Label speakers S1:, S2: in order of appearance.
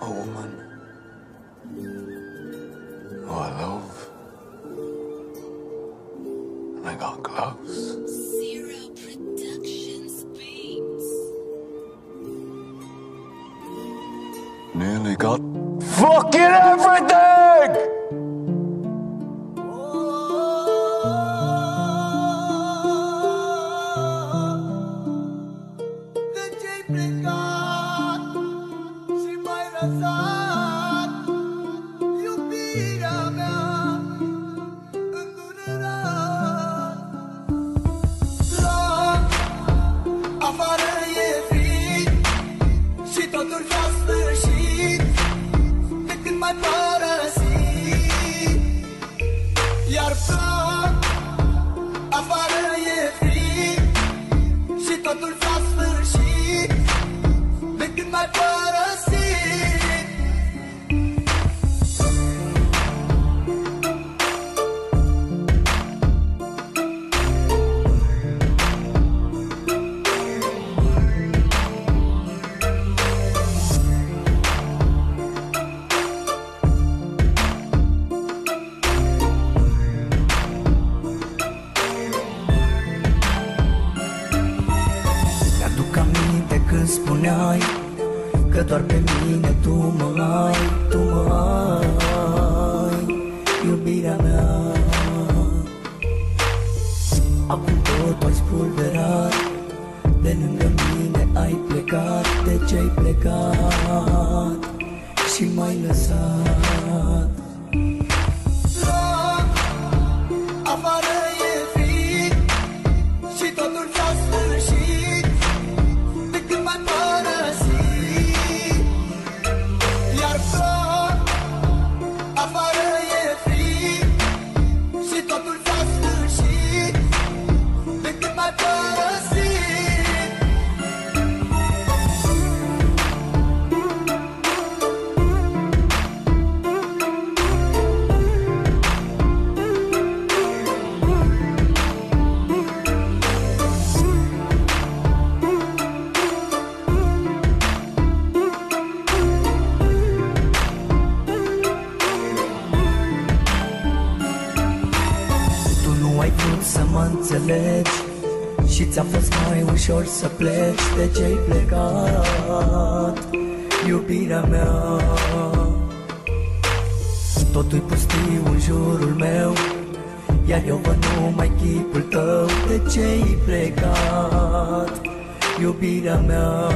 S1: a woman who I love, and I got close.
S2: Zero Productions beats.
S1: Nearly got fucking everything!
S3: De ce-ai plecat și m-ai lăsat, iubirea mea, îndurerat? La afară e frig și totul s-a sfârșit de când m-ai părăsit. Iar plâng, afară e frig și totul s-a sfârșit de când m-ai părăsit. Mi-aduc aminte când spuneai că doar pe mine tu mă ai, tu mă ai, iubirea mea. Acum tot ai spulberat, de lângă mine ai plecat. De ce-ai plecat și m-ai lăsat? La afară e frig și totul s-a sfârșit de când m-ai părăsit. Iar plâng, afară e frig și totul s-a sfârșit de când m-ai părăsit. Tu nu ai vrut să mă înțelegi și ți-a fost mai ușor să pleci. De ce-ai plecat, iubirea mea? Totul-i pustiu în jurul meu, iar eu văd numai chipul tău. De ce-ai plecat, iubirea mea?